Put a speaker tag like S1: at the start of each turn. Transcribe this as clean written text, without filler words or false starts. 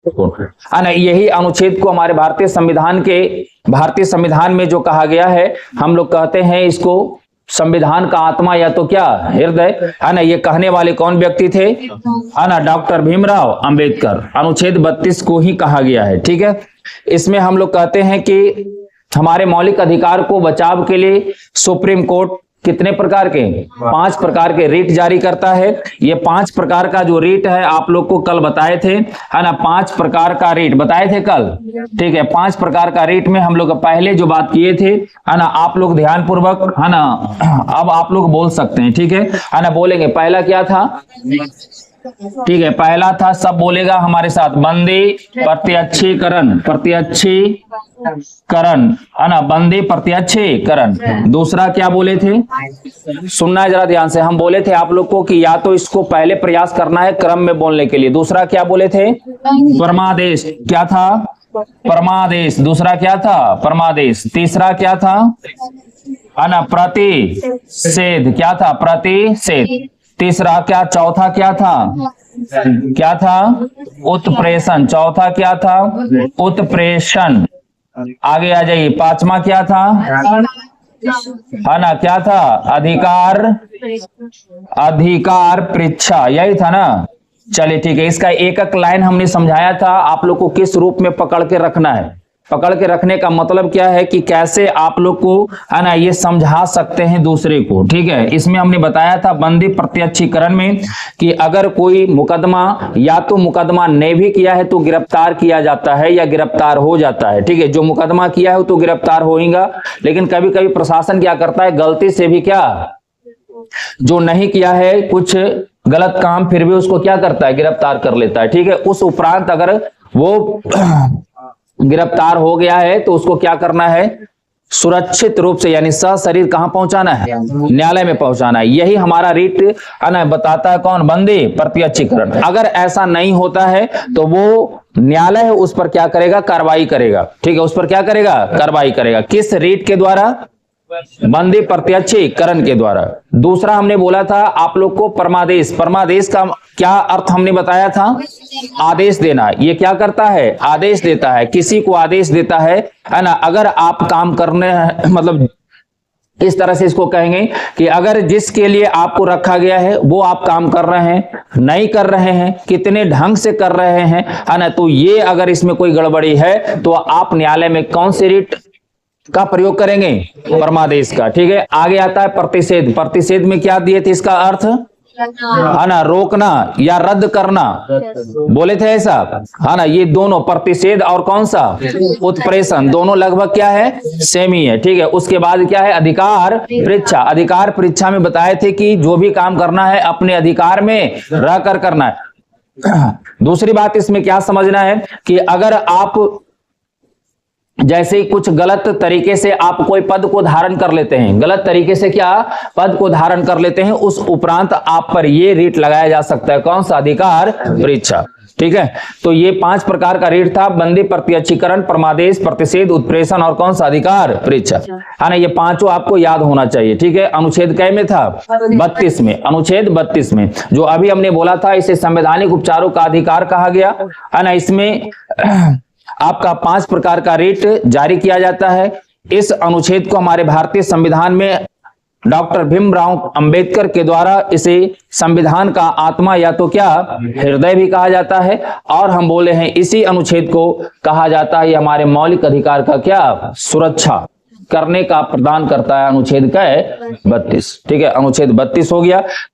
S1: है ना। यही अनुच्छेद को हमारे भारतीय संविधान में जो कहा गया है, हम लोग कहते हैं इसको संविधान का आत्मा या तो क्या हृदय, है ना। ये कहने वाले कौन व्यक्ति थे, है ना, डॉक्टर भीमराव अंबेडकर। अनुच्छेद 32 को ही कहा गया है, ठीक है। इसमें हम लोग कहते हैं कि हमारे मौलिक अधिकार को बचाव के लिए सुप्रीम कोर्ट कितने प्रकार के, 5 प्रकार के रिट जारी करता है। ये 5 प्रकार का जो रिट है आप लोग को कल बताए थे, है ना, 5 प्रकार का रिट बताए थे कल, ठीक है। 5 प्रकार का रिट में हम लोग पहले जो बात किए थे, है ना, आप लोग ध्यान पूर्वक, है ना, अब आप लोग बोल सकते हैं, ठीक है ना। बोलेंगे पहला क्या था, ठीक है, पहला था, सब बोलेगा हमारे साथ, बंदी प्रत्यक्षीकरण, है ना, बंदी प्रत्यक्षीकरण। दूसरा क्या बोले थे, सुनना जरा ध्यान से, हम बोले थे आप लोग को कि या तो इसको पहले प्रयास करना है क्रम में बोलने के लिए। दूसरा क्या बोले थे, परमादेश, क्या था, परमादेश। दूसरा क्या था, परमादेश। तीसरा क्या था, है ना, प्रतिषेध, क्या था, प्रतिषेध। तीसरा क्या, चौथा क्या था, उत्प्रेषण। चौथा क्या था, उत्प्रेषण। आगे आ जाइए, पांचवा क्या था, है ना, क्या था, अधिकार परीक्षा, यही था ना। चलिए ठीक है, इसका एक एक लाइन हमने समझाया था आप लोग को किस रूप में पकड़ के रखना है। पकड़ के रखने का मतलब क्या है कि कैसे आप लोग को, है ना, ये समझा सकते हैं दूसरे को, ठीक है। इसमें हमने बताया था बंदी प्रत्यक्षीकरण में कि अगर कोई मुकदमा, या तो मुकदमा नहीं भी किया है तो गिरफ्तार किया जाता है या गिरफ्तार हो जाता है, ठीक है। जो मुकदमा किया है तो गिरफ्तार होगा, लेकिन कभी कभी प्रशासन क्या करता है, गलती से भी क्या, जो नहीं किया है कुछ गलत काम, फिर भी उसको क्या करता है, गिरफ्तार कर लेता है, ठीक है। उस उपरांत अगर वो गिरफ्तार हो गया है तो उसको क्या करना है, सुरक्षित रूप से, यानी सशरीर कहां पहुंचाना है, न्यायालय में पहुंचाना है। यही हमारा रिट, है ना, बताता है कौन, बंदी प्रत्यक्षीकरण। अगर ऐसा नहीं होता है तो वो न्यायालय है उस पर क्या करेगा, कार्रवाई करेगा, ठीक है। उस पर क्या करेगा, कार्रवाई करेगा। किस रिट के द्वारा, बंदी प्रत्यक्षीकरण के द्वारा। दूसरा हमने बोला था आप लोग को परमादेश। परमादेश का क्या अर्थ हमने बताया था, आदेश देना। ये क्या करता है, आदेश देता है, किसी को आदेश देता है ना। अगर आप काम करने, मतलब इस तरह से इसको कहेंगे कि अगर जिसके लिए आपको रखा गया है वो आप काम कर रहे हैं, नहीं कर रहे हैं, कितने ढंग से कर रहे हैं, है ना, तो ये अगर इसमें कोई गड़बड़ी है तो आप न्यायालय में कौन सी रिट का प्रयोग करेंगे, परमादेश का, ठीक है। आगे आता है प्रतिषेध। प्रतिषेध में क्या दिए थे, इसका अर्थ, है ना, रोकना या रद्द करना, बोले थे ऐसा, है ना। ये दोनों प्रतिषेध और कौन सा, उत्प्रेषण, दोनों लगभग क्या है, सेम ही है, ठीक है। उसके बाद क्या है, अधिकार परीक्षा। अधिकार परीक्षा में बताए थे कि जो भी काम करना है अपने अधिकार में रहकर करना है। दूसरी बात इसमें क्या समझना है कि अगर आप जैसे कुछ गलत तरीके से आप कोई पद को धारण कर लेते हैं, गलत तरीके से क्या पद को धारण कर लेते हैं, उस उपरांत आप पर ये रिट लगाया जा सकता है, कौन सा, अधिकार परीक्षा, ठीक है। तो ये 5 प्रकार का रिट था, बंदी प्रत्यक्षीकरण, परमादेश, प्रतिषेध, उत्प्रेषण और कौन सा, अधिकार परीक्षा, है ना। ये पांचों आपको याद होना चाहिए, ठीक है। अनुच्छेद कै में था, 32 में, अनुच्छेद 32 में, जो अभी हमने बोला था इसे संवैधानिक उपचारों का अधिकार कहा गया, है ना। इसमें आपका 5 प्रकार का रिट जारी किया जाता है। इस अनुच्छेद को हमारे भारतीय संविधान में डॉक्टर भीमराव अंबेडकर के द्वारा इसे संविधान का आत्मा या तो क्या, हृदय भी कहा जाता है। और हम बोले हैं इसी अनुच्छेद को कहा जाता है, ये हमारे मौलिक अधिकार का क्या, सुरक्षा करने का प्रदान करता है। अनुच्छेद का है 32, ठीक है। अनुच्छेद 32 हो गया।